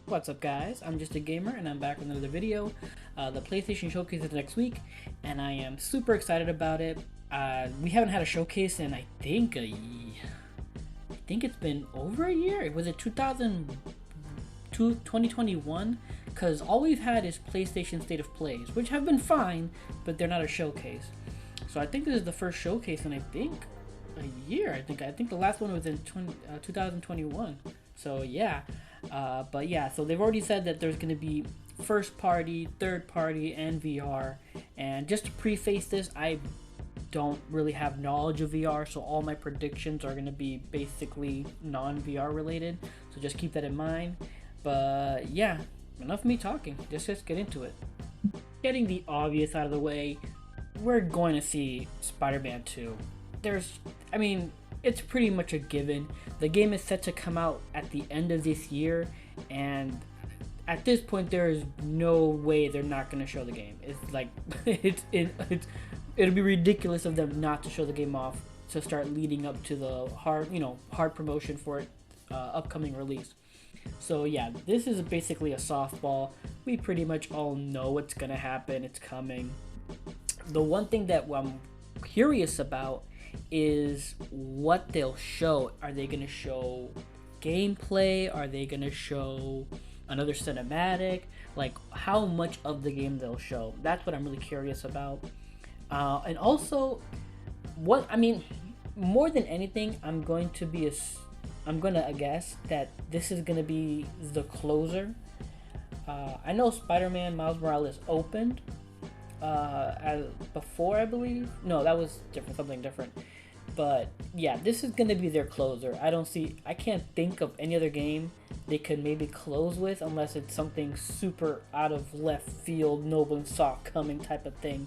What's up guys, I'm just a gamer and I'm back with another video. The PlayStation Showcase is next week and I am super excited about it. We haven't had a showcase in I think it's been over a year. Was it 2021? Because all we've had is PlayStation State of Plays, which have been fine, but they're not a showcase. So I think this is the first showcase in I think a year. I think the last one was in 2021. So yeah. But yeah, so they've already said that there's going to be first party, third party, and VR. And just to preface this, I don't really have knowledge of VR, so all my predictions are going to be basically non-VR related. So just keep that in mind. But yeah, enough of me talking. Just get into it. Getting the obvious out of the way, we're going to see Spider-Man 2. It's pretty much a given. The game is set to come out at the end of this year, and at this point, there is no way they're not going to show the game. It's like it'll be ridiculous of them not to show the game off to start leading up to the hard promotion for it upcoming release. So yeah, this is basically a softball. We pretty much all know what's gonna happen. It's coming. The one thing that I'm curious about is what they'll show. Are they going to show gameplay? Are they going to show another cinematic? Like how much of the game they'll show. That's what I'm really curious about. And also, more than anything, I'm going to guess that this is going to be the closer. I know Spider-Man Miles Morales opened as before, I believe. No, that was something different. But yeah, this is gonna be their closer. I can't think of any other game they could maybe close with unless it's something super out of left field, no one saw coming type of thing.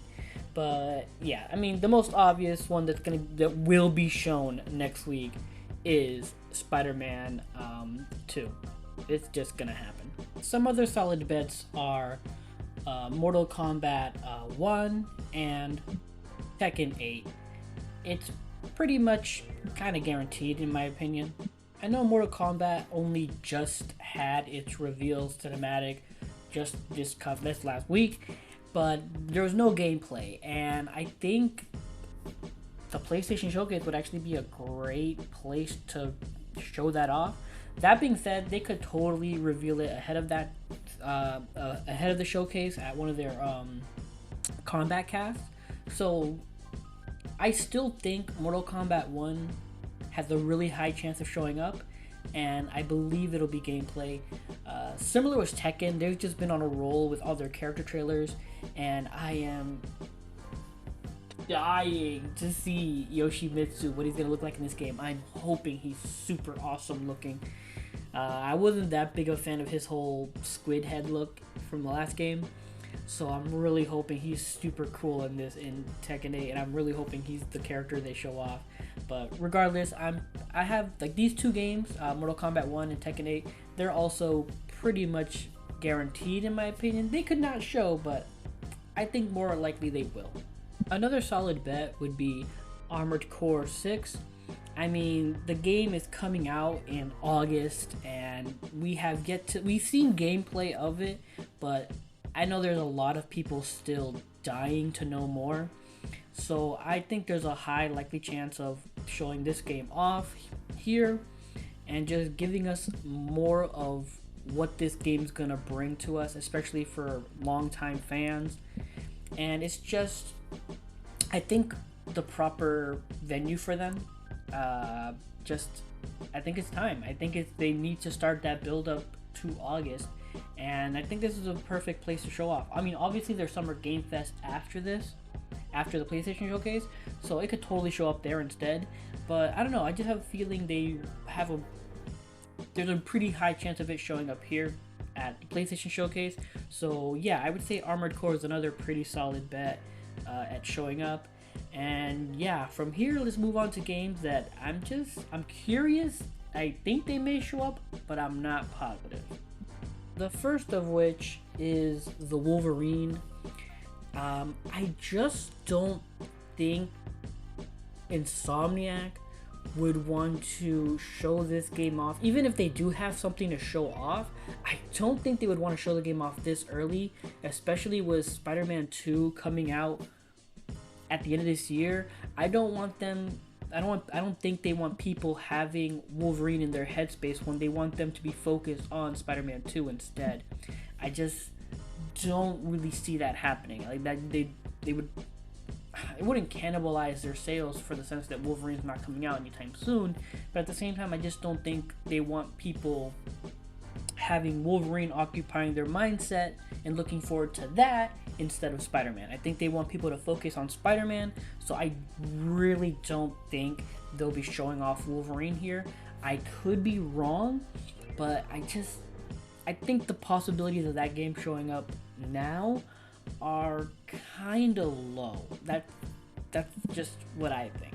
But yeah, the most obvious one that will be shown next week is Spider-Man 2. It's just gonna happen. Some other solid bets are Mortal Kombat 1 and Tekken 8. It's pretty much kind of guaranteed in my opinion. I know Mortal Kombat only just had its reveal cinematic just this last week, but there was no gameplay, and I think the PlayStation Showcase would actually be a great place to show that off. That being said, they could totally reveal it ahead of that, ahead of the showcase at one of their combat casts. So I still think Mortal Kombat 1 has a really high chance of showing up, and I believe it'll be gameplay. Similar with Tekken, they've just been on a roll with all their character trailers, and I am dying to see Yoshimitsu, what he's gonna look like in this game. I'm hoping he's super awesome looking. I wasn't that big of a fan of his whole squid head look from the last game, so I'm really hoping he's super cool in Tekken 8, and I'm really hoping he's the character they show off. But regardless, I have like these two games, Mortal Kombat 1 and Tekken 8. They're also pretty much guaranteed in my opinion. They could not show, but I think more likely they will. Another solid bet would be Armored Core 6. The game is coming out in August, and we've seen gameplay of it, but I know there's a lot of people still dying to know more. So I think there's a high likely chance of showing this game off here and just giving us more of what this game's gonna bring to us, especially for longtime fans. And it's just, I think, the proper venue for them. I think it's time. They need to start that build up to August, and I think this is a perfect place to show off. Obviously there's Summer Game Fest after the PlayStation Showcase, so it could totally show up there instead. But I don't know. I just have a feeling there's a pretty high chance of it showing up here at the PlayStation Showcase. So yeah, I would say Armored Core is another pretty solid bet at showing up. And yeah, from here let's move on to games that I'm curious. I think they may show up, but I'm not positive. The first of which is the Wolverine. I just don't think Insomniac would want to show this game off. Even if they do have something to show off, I don't think they would want to show the game off this early, especially with Spider-Man 2 coming out at the end of this year. I don't think they want people having Wolverine in their headspace when they want them to be focused on Spider-Man 2 instead. I just don't really see that happening. Like that they would, it wouldn't cannibalize their sales for the sense that Wolverine's not coming out anytime soon, but at the same time I just don't think they want people having Wolverine occupying their mindset and looking forward to that instead of Spider-Man. I think they want people to focus on Spider-Man, so I really don't think they'll be showing off Wolverine here. I could be wrong, but I think the possibilities of that game showing up now are kind of low. That's just what I think.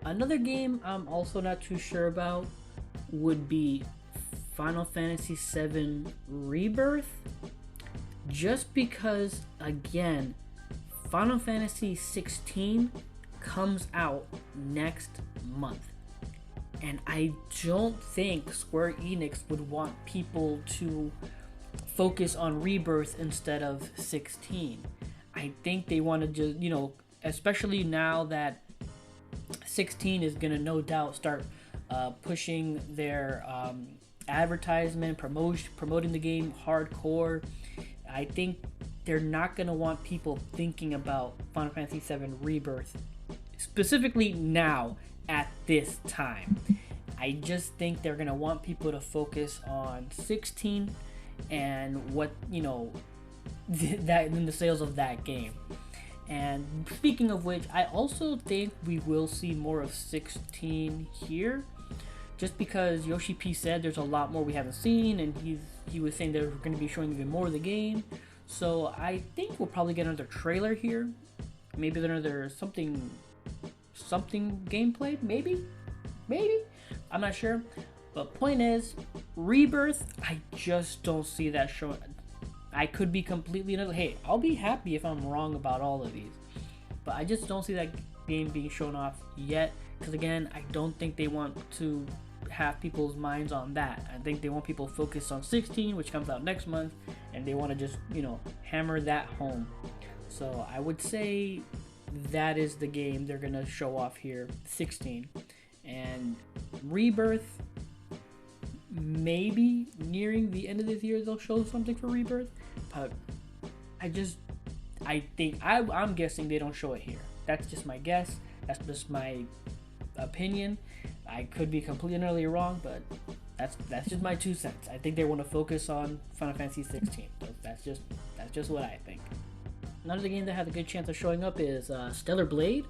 Another game I'm also not too sure about would be Final Fantasy VII Rebirth, just because, again, Final Fantasy 16 comes out next month, and I don't think Square Enix would want people to focus on Rebirth instead of 16. I think they want to just, especially now that 16 is going to no doubt start pushing their advertisement, promoting the game hardcore. I think they're not going to want people thinking about Final Fantasy VII Rebirth specifically now at this time. I just think they're going to want people to focus on 16 and what, that in the sales of that game. And speaking of which, I also think we will see more of 16 here, just because Yoshi P said there's a lot more we haven't seen, and he was saying they're going to be showing even more of the game. So I think we'll probably get another trailer here, maybe another something gameplay, maybe, I'm not sure. But point is, Rebirth, I just don't see that showing. I could be completely another. Hey, I'll be happy if I'm wrong about all of these, but I just don't see that game being shown off yet. Because again, I don't think they want to have people's minds on that. I think they want people focused on 16, which comes out next month, and they want to just hammer that home. So I would say that is the game they're gonna show off here, 16, and Rebirth. Maybe nearing the end of this year they'll show something for Rebirth, but I think I'm guessing they don't show it here. That's just my guess. That's just my opinion. I could be completely and utterly wrong, but that's just my 2 cents. I think they want to focus on Final Fantasy 16. So that's just what I think. Another game that has a good chance of showing up is Stellar Blade.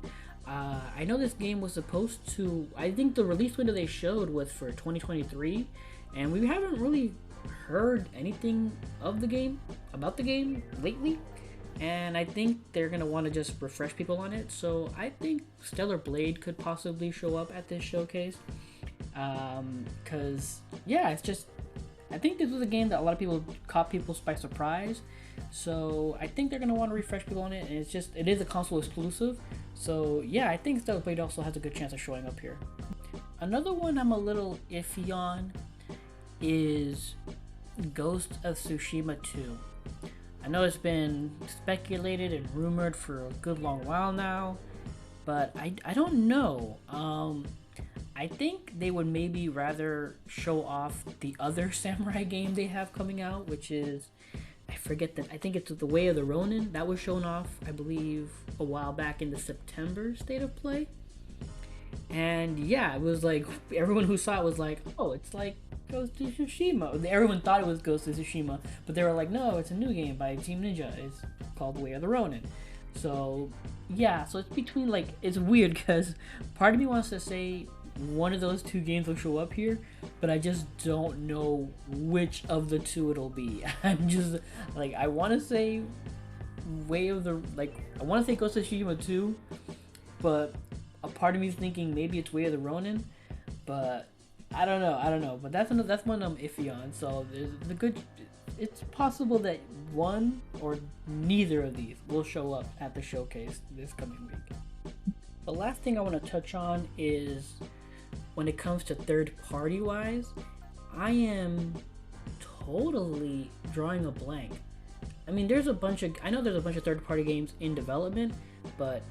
I know this game was supposed to. I think the release window they showed was for 2023, and we haven't really heard anything about the game lately. And I think they're gonna want to just refresh people on it. So I think Stellar Blade could possibly show up at this showcase. Cause yeah, it's just. I think this was a game that a lot of people caught people by surprise. So I think they're gonna want to refresh people on it, and it is a console exclusive. So yeah, I think Stellar Blade also has a good chance of showing up here. Another one I'm a little iffy on is Ghost of Tsushima 2. I know it's been speculated and rumored for a good long while now, but I don't know. I think they would maybe rather show off the other samurai game they have coming out, which is, I think it's The Way of the Ronin. That was shown off, I believe, a while back in the September State of Play. And yeah, it was like, everyone who saw it was like, oh, it's like Ghost of Tsushima. Everyone thought it was Ghost of Tsushima, but they were like, no, it's a new game by Team Ninja. It's called The Way of the Ronin. So yeah, so it's between, like, it's weird because part of me wants to say one of those two games will show up here, but I just don't know which of the two it'll be. I'm just like, I want to say I want to say Ghost of Tsushima 2, but a part of me is thinking maybe it's Way of the Ronin, but I don't know. But that's one I'm iffy on. So it's possible that one or neither of these will show up at the showcase this coming week. The last thing I want to touch on is when it comes to third party wise, I am totally drawing a blank. I mean, I know there's a bunch of third party games in development, but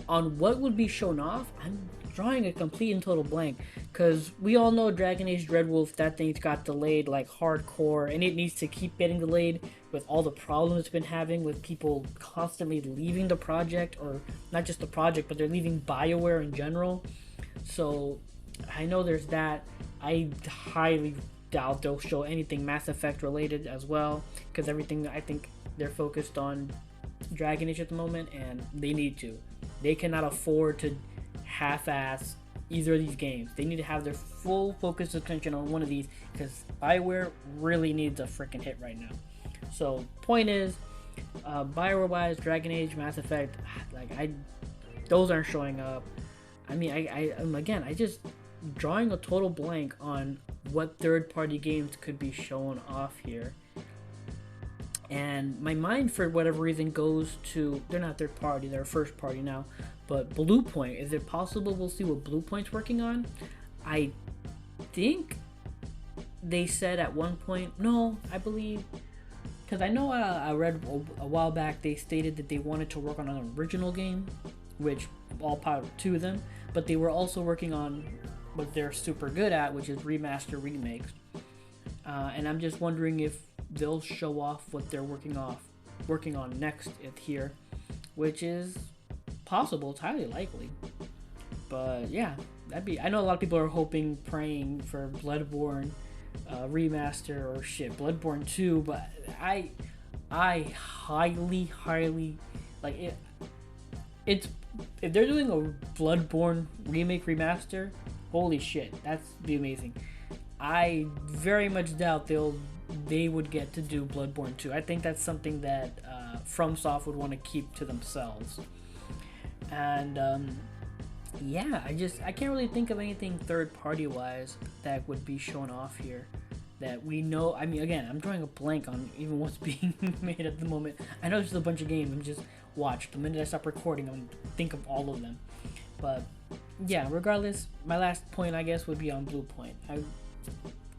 on what would be shown off, I'm drawing a complete and total blank. Because we all know Dragon Age Dreadwolf, that thing's got delayed like hardcore, and it needs to keep getting delayed with all the problems it's been having with people constantly leaving the project, or not just the project, but they're leaving BioWare in general. So I know there's that. I highly doubt they'll show anything Mass Effect related as well, because everything I think they're focused on Dragon Age at the moment, and they need to. They cannot afford to half-ass either of these games. They need to have their full focus attention on one of these, because BioWare really needs a freaking hit right now. So point is, BioWare-wise, Dragon Age, Mass Effect, those aren't showing up. I mean, I just drawing a total blank on what third-party games could be shown off here. And my mind, for whatever reason, goes to, they're not third party, they're first party now, but Bluepoint. Is it possible we'll see what Bluepoint's working on? I think they said at one point, no, I believe, because I know I read a while back they stated that they wanted to work on an original game, which all power to them, but they were also working on what they're super good at, which is remaster remakes. And I'm just wondering if they'll show off what they're working on next here, which is possible. It's highly likely. But yeah, I know a lot of people are hoping, praying for Bloodborne remaster, or shit, Bloodborne 2, but I highly like it. It's, if they're doing a Bloodborne remake remaster, holy shit, that's be amazing. I very much doubt they would get to do Bloodborne 2. I think that's something that FromSoft would want to keep to themselves. And yeah, I can't really think of anything third party wise that would be shown off here that we know. I mean, again, I'm drawing a blank on even what's being made at the moment. I know there's a bunch of games. I'm just watch. The minute I stop recording, I'm gonna think of all of them. But yeah, regardless, my last point, I guess, would be on Bluepoint.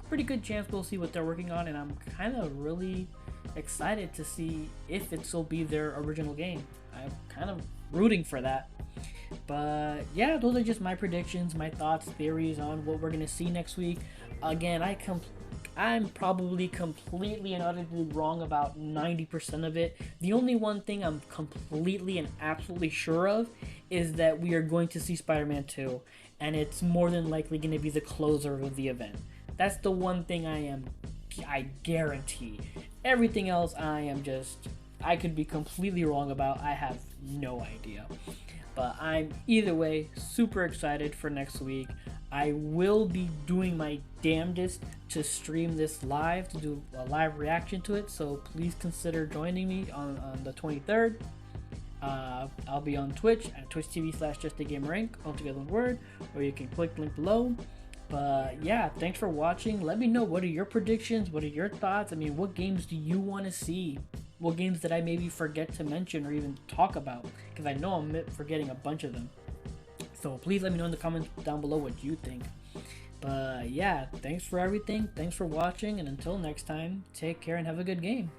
Pretty good chance we'll see what they're working on, and I'm kind of really excited to see if it'll be their original game. I'm kind of rooting for that. But yeah, those are just my predictions, my thoughts, theories on what we're gonna see next week. Again, I'm probably completely and utterly wrong about 90% of it. The only one thing I'm completely and absolutely sure of is that we are going to see Spider-Man 2, and it's more than likely going to be the closer of the event. That's the one thing I guarantee. Everything else I could be completely wrong about. I have no idea. But I'm either way super excited for next week. I will be doing my damnedest to stream this live, to do a live reaction to it, so please consider joining me on the 23rd. I'll be on Twitch at twitch.tv/justagamerinc, all together in word, or you can click the link below. But yeah, thanks for watching. Let me know, what are your predictions? What are your thoughts? I mean, what games do you want to see? What games did I maybe forget to mention or even talk about? Because I know I'm forgetting a bunch of them. So please let me know in the comments down below what you think. But yeah, thanks for everything. Thanks for watching. And until next time, take care and have a good game.